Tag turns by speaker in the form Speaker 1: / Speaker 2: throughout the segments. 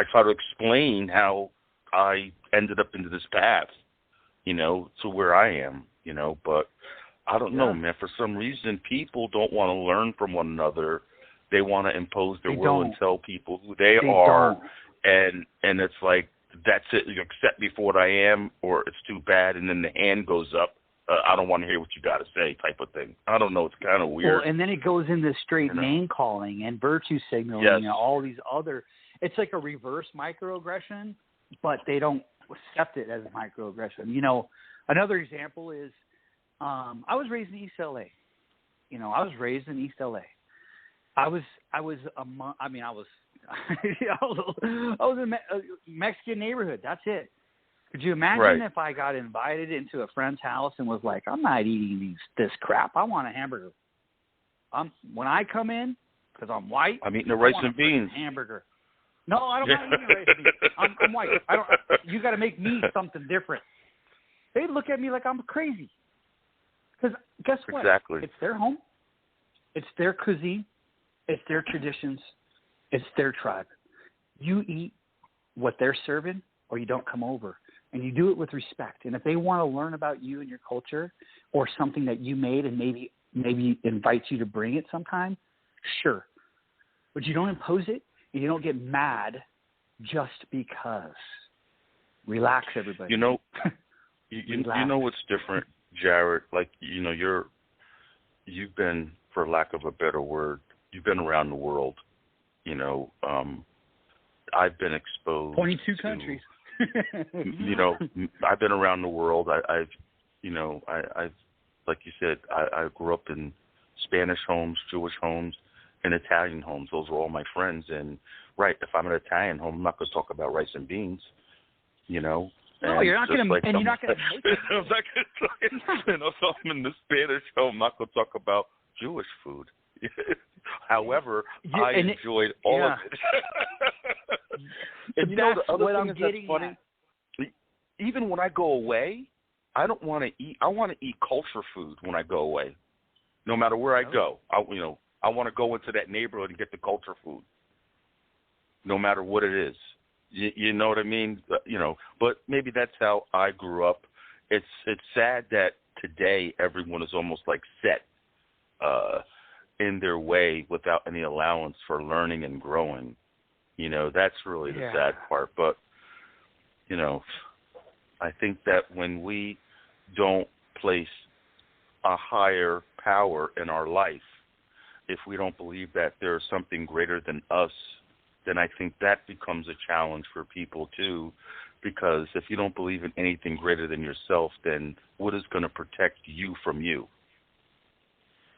Speaker 1: I try to explain how I ended up into this path, to where I am, but I don't know, man. For some reason, people don't want to learn from one another. They want to impose their will and tell people who they are, and it's like, that's it. You accept me for what I am, or it's too bad, and then the hand goes up. I don't want to hear what you got to say, type of thing. I don't know. It's kind of weird.
Speaker 2: Well, and then it goes into straight name calling and virtue signaling and all these other. It's like a reverse microaggression, but they don't accept it as a microaggression. Another example is I was raised in East LA. I was in a Mexican neighborhood. That's it. Could you imagine if I got invited into a friend's house and was like, I'm not eating this crap. I want a hamburger. When I come in, because I'm white,
Speaker 1: I'm eating the rice and beans.
Speaker 2: Hamburger. No, I don't want to eat rice and beans. I'm white. You got to make me something different. They look at me like I'm crazy. Because guess what?
Speaker 1: Exactly.
Speaker 2: It's their home. It's their cuisine. It's their traditions. It's their tribe. You eat what they're serving, or you don't come over. And you do it with respect. And if they want to learn about you and your culture, or something that you made and maybe invite you to bring it sometime, sure. But you don't impose it, and you don't get mad just because. Relax, everybody.
Speaker 1: You know what's different, Jarrod? Like, you've been, for lack of a better word, you've been around the world. I've been exposed
Speaker 2: 22 countries.
Speaker 1: I've been around the world. I've like you said, I grew up in Spanish homes, Jewish homes, and Italian homes. Those were all my friends. And if I'm in an Italian home, I'm not going to talk about rice and beans.
Speaker 2: No, you're not going to, and you're not going to make it.
Speaker 1: I'm not going to. If I'm in the Spanish home, I'm not going to talk about Jewish food. However, I enjoyed all of it. And
Speaker 2: that's
Speaker 1: the other
Speaker 2: what
Speaker 1: thing
Speaker 2: I'm
Speaker 1: is
Speaker 2: getting
Speaker 1: that's funny. Even when I go away, I don't want to eat. I want to eat culture food when I go away. No matter where I go, I want to go into that neighborhood and get the culture food. No matter what it is, you know what I mean. But maybe that's how I grew up. It's sad that today everyone is almost like set in their way without any allowance for learning and growing. That's really the sad part. But I think that when we don't place a higher power in our life, if we don't believe that there's something greater than us, then I think that becomes a challenge for people too, because if you don't believe in anything greater than yourself, then what is going to protect you from you?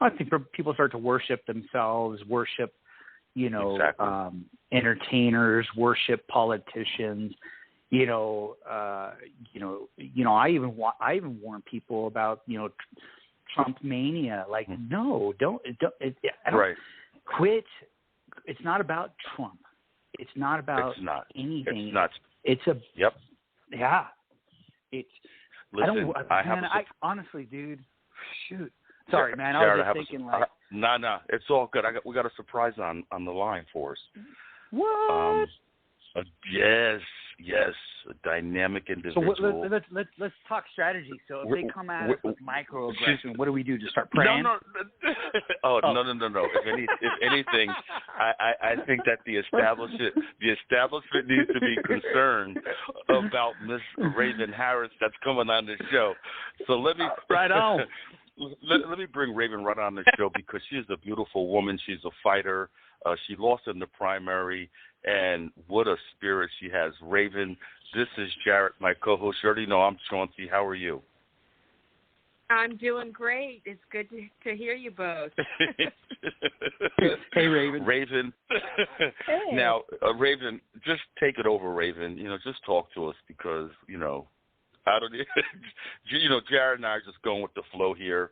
Speaker 2: I think people start to worship themselves, worship, entertainers, worship politicians. I even warn people about, Trump mania. Like, no, don't quit. It's not about Trump. It's not about anything.
Speaker 1: It's not.
Speaker 2: It's a.
Speaker 1: Yep.
Speaker 2: Yeah. It's.
Speaker 1: Listen,
Speaker 2: honestly, dude. Shoot. Sorry, man.
Speaker 1: Jarrod,
Speaker 2: I was just thinking like.
Speaker 1: No. It's all good. We got a surprise on the line for us.
Speaker 2: What?
Speaker 1: Yes, a dynamic individual.
Speaker 2: So let's talk strategy. So if they come at us with microaggression, what do we do? Just start praying?
Speaker 1: No. No. If anything, I think that the establishment needs to be concerned about Miss Raven Harris that's coming on the show. So let me
Speaker 2: right on.
Speaker 1: Let me bring Raven right on the show because she's a beautiful woman. She's a fighter. She lost in the primary, and what a spirit she has. Raven, this is Jarrod, my co-host. You already know I'm Chauncey. How are you?
Speaker 3: I'm doing great. It's good to hear you both.
Speaker 2: Hey, Raven.
Speaker 1: Raven.
Speaker 3: Hey.
Speaker 1: Now, Raven, just take it over, Raven. Just talk to us because, I don't. Jarrod and I are just going with the flow here.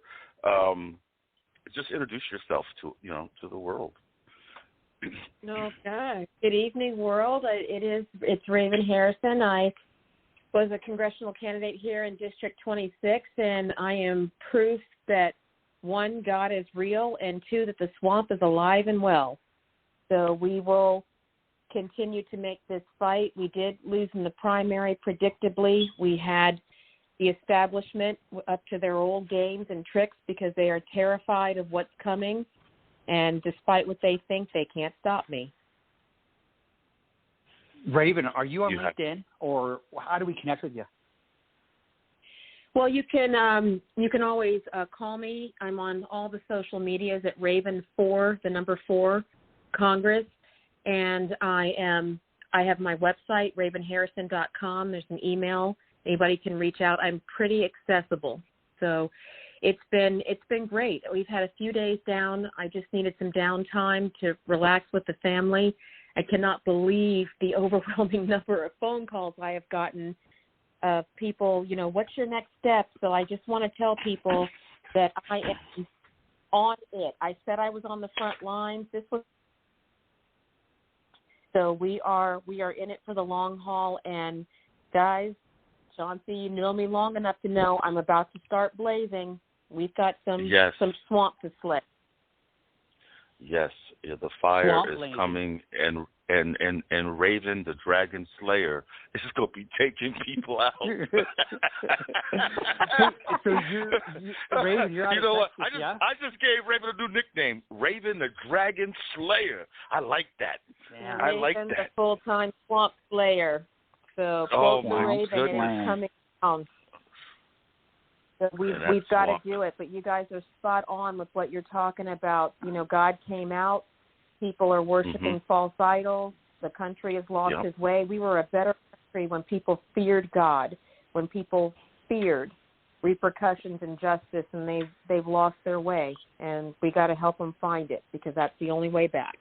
Speaker 1: Just introduce yourself to the world.
Speaker 3: Okay. Good evening, world. It's Raven Harrison. I was a congressional candidate here in District 26, and I am proof that, 1, God is real, and 2, that the swamp is alive and well. So we will continue to make this fight. We did lose in the primary predictably. We had the establishment up to their old games and tricks because they are terrified of what's coming. And despite what they think, they can't stop me.
Speaker 2: Raven, are you on LinkedIn, or how do we connect with you?
Speaker 3: Well, you can always call me. I'm on all the social medias at Raven4, the number 4, Congress, and I have my website, ravenharrison.com. There's an email. Anybody can reach out. I'm pretty accessible, so it's been great. We've had a few days down. I just needed some downtime to relax with the family. I cannot believe the overwhelming number of phone calls I have gotten of people, what's your next step? So I just want to tell people that I am on it. I said I was on the front lines. So we are in it for the long haul. And guys, Chauncey, you know me long enough to know I'm about to start blazing. We've got some swamp to slay.
Speaker 1: Yes, the fire is coming, and Raven, the Dragon Slayer, is going to be taking people out.
Speaker 2: So Raven, you're out
Speaker 1: you know
Speaker 2: of Texas,
Speaker 1: what? I just gave Raven a new nickname, Raven, the Dragon Slayer. I like that.
Speaker 3: Yeah.
Speaker 1: I like
Speaker 3: Raven,
Speaker 1: that.
Speaker 3: the full-time swamp slayer. So
Speaker 1: my
Speaker 3: Raven
Speaker 1: goodness.
Speaker 3: is coming down. So we've got to do it, but you guys are spot on with what you're talking about. God came out. People are worshiping false idols. The country has lost his way. We were a better country when people feared God, when people feared repercussions and justice, and they've lost their way. And we got to help them find it, because that's the only way back.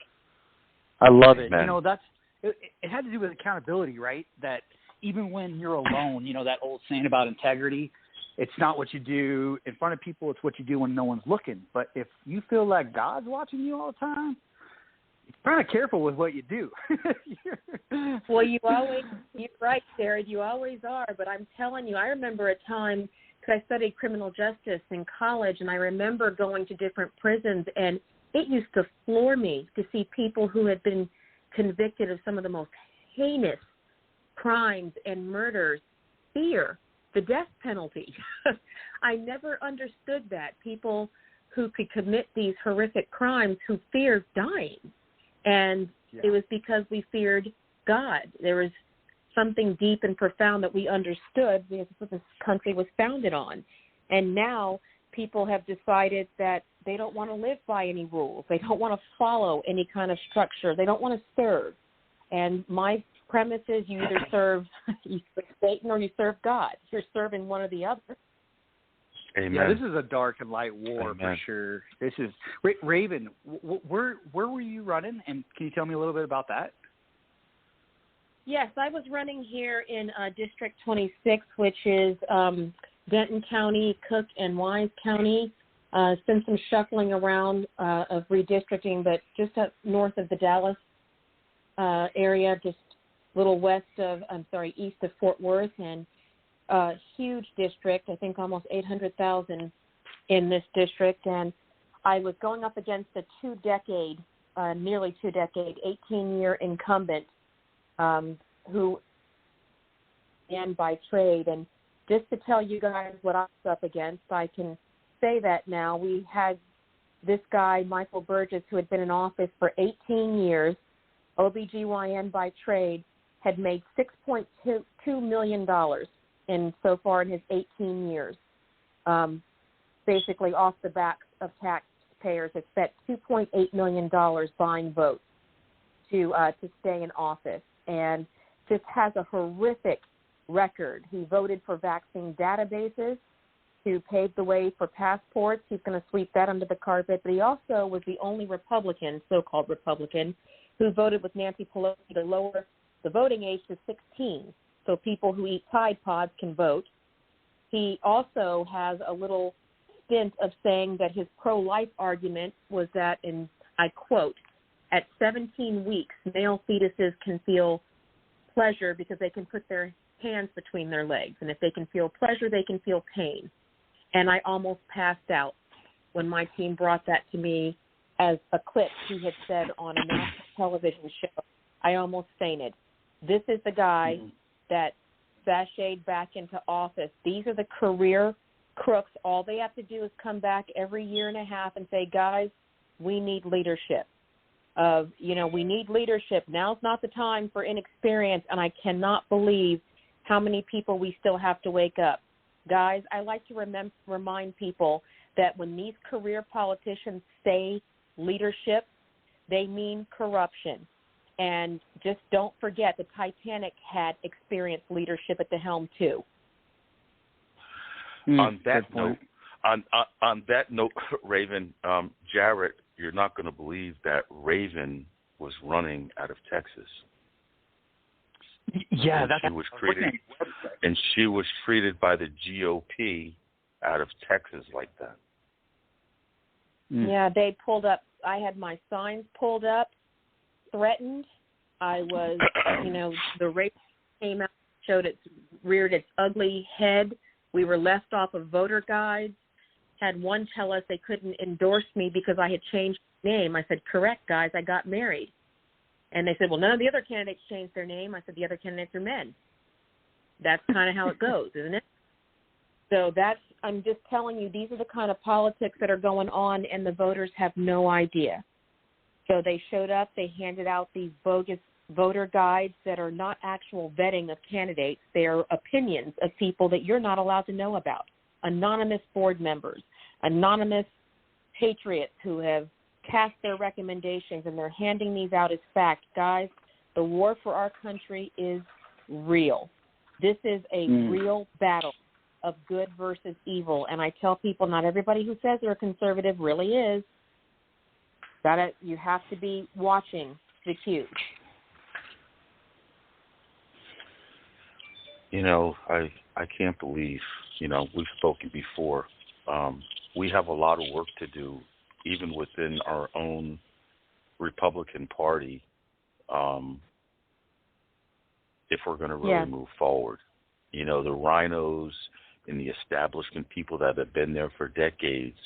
Speaker 2: I love it.
Speaker 1: Man.
Speaker 2: It had to do with accountability, right? That even when you're alone, that old saying about integrity, it's not what you do in front of people, it's what you do when no one's looking. But if you feel like God's watching you all the time, you're kind of careful with what you do.
Speaker 3: Well, you're right, Jarrod, you always are. But I'm telling you, I remember a time, because I studied criminal justice in college, and I remember going to different prisons, and it used to floor me to see people who had been convicted of some of the most heinous crimes and murders fear the death penalty. I never understood that. People who could commit these horrific crimes who feared dying. And it was because we feared God. There was something deep and profound that we understood, because that's what this country was founded on. And now people have decided that they don't want to live by any rules. They don't want to follow any kind of structure. They don't want to serve. And my premise is you either serve Satan or you serve God. You're serving one or the other.
Speaker 1: Amen.
Speaker 2: Yeah, this is a dark and light war. Amen. For sure. This is Raven. Where were you running, and can you tell me a little bit about that?
Speaker 3: Yes, I was running here in District 26, which is Denton County, Cook, and Wise County. Since some shuffling around of redistricting, but just up north of the Dallas area, just a little east of Fort Worth, and huge district. I think almost 800,000 in this district, and I was going up against a nearly two decade, 18-year incumbent who began by trade. And just to tell you guys what I was up against, I can say that now. We had this guy, Michael Burgess, who had been in office for 18 years, OBGYN by trade, had made $6.2 million so far in his 18 years. Basically off the backs of taxpayers, had spent $2.8 million buying votes to stay in office, and just has a horrific record. He voted for vaccine databases to pave the way for passports. He's going to sweep that under the carpet. But he also was the only Republican, so-called Republican, who voted with Nancy Pelosi to lower the voting age to 16, so people who eat Tide Pods can vote. He also has a little stint of saying that his pro-life argument was that, and I quote, at 17 weeks, male fetuses can feel pleasure because they can put their hands between their legs. And if they can feel pleasure, they can feel pain. And I almost passed out when my team brought that to me as a clip he had said on a national television show. I almost fainted. This is the guy that sashayed back into office. These are the career crooks. All they have to do is come back every year and a half and say, guys, we need leadership. We need leadership. Now's not the time for inexperience, and I cannot believe how many people we still have to wake up. Guys, I like to remind people that when these career politicians say leadership, they mean corruption. And just don't forget the Titanic had experienced leadership at the helm too.
Speaker 1: On that note, Raven, Jarrod, you're not going to believe that Raven was running out of Texas.
Speaker 2: Yeah,
Speaker 1: she was treated by the GOP out of Texas like that.
Speaker 3: Yeah, they pulled up. I had my signs pulled up, threatened. I was, the rape came out, reared its ugly head. We were left off of voter guides. Had one tell us they couldn't endorse me because I had changed my name. I said, correct, guys, I got married. And they said, well, none of the other candidates changed their name. I said, the other candidates are men. That's kind of how it goes, isn't it? So I'm just telling you, these are the kind of politics that are going on, and the voters have no idea. So they showed up, they handed out these bogus voter guides that are not actual vetting of candidates. They are opinions of people that you're not allowed to know about. Anonymous board members, anonymous patriots who have cast their recommendations, and they're handing these out as fact. Guys, the war for our country is real. This is a real battle of good versus evil. And I tell people, not everybody who says they're a conservative really is. You have to be watching the cues.
Speaker 1: I can't believe, we've spoken before. We have a lot of work to do, even within our own Republican Party, if we're going to really move forward. The rhinos and the establishment people that have been there for decades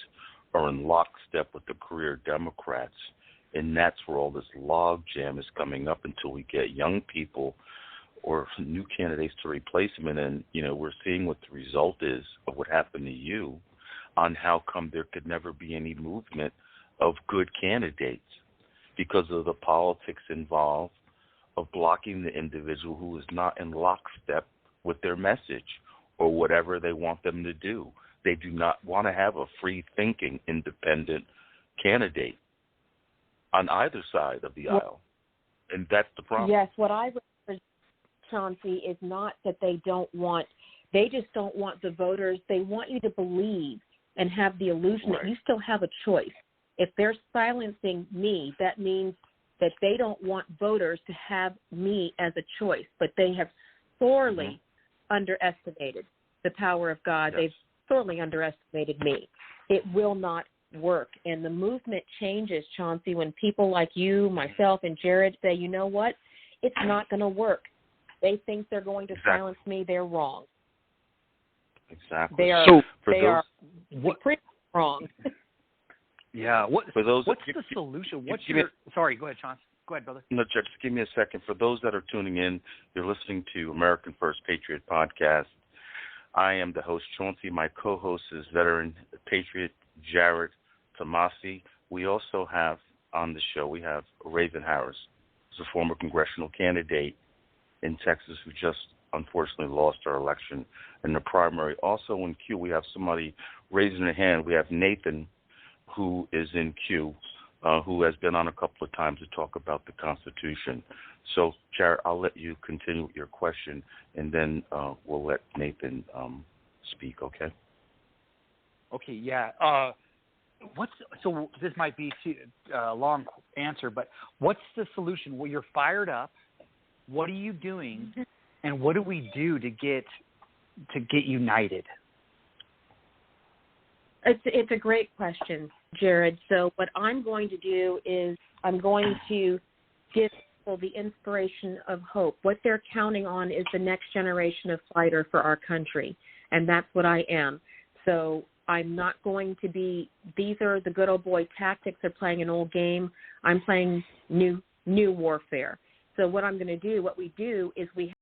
Speaker 1: are in lockstep with the career Democrats, and that's where all this logjam is coming up until we get young people or new candidates to replace them. And then, we're seeing what the result is of what happened to you on how come there could never be any movement of good candidates because of the politics involved of blocking the individual who is not in lockstep with their message or whatever they want them to do. They do not want to have a free-thinking, independent candidate on either side of the aisle, and that's the problem.
Speaker 3: Yes, what I represent, Chauncey, is not that they just don't want the voters. They want you to believe and have the illusion that you still have a choice. If they're silencing me, that means that they don't want voters to have me as a choice, but they have sorely underestimated the power of God. Yes. They've sorely underestimated me. It will not work. And the movement changes, Chauncey, when people like you, myself, and Jarrod say, you know what, it's not going to work. They think they're going to silence me. They're wrong.
Speaker 1: Exactly.
Speaker 3: They are pretty wrong.
Speaker 2: Yeah. What's the solution? Sorry, go ahead, Chauncey. Go ahead, brother.
Speaker 1: No, just give me a second. For those that are tuning in, you're listening to American First Patriot Podcast. I am the host, Chauncey. My co-host is veteran patriot Jarrod Tomassi. We also have on the show, we have Raven Harris, who's a former congressional candidate in Texas who just unfortunately lost our election in the primary. Also in queue, we have somebody raising their hand. We have Nathan, who is in queue, who has been on a couple of times to talk about the Constitution. So, Jarrod, I'll let you continue with your question, and then we'll let Nathan speak, okay?
Speaker 2: Okay, yeah. So this might be a long answer, but what's the solution? Well, you're fired up. What are you doing, and what do we do to get united?
Speaker 3: It's a great question, Jarrod. So what I'm going to do is I'm going to give people the inspiration of hope. What they're counting on is the next generation of fighter for our country, and that's what I am. So I'm not going to be – these are the good old boy tactics. They're playing an old game. I'm playing new warfare. So what we do is we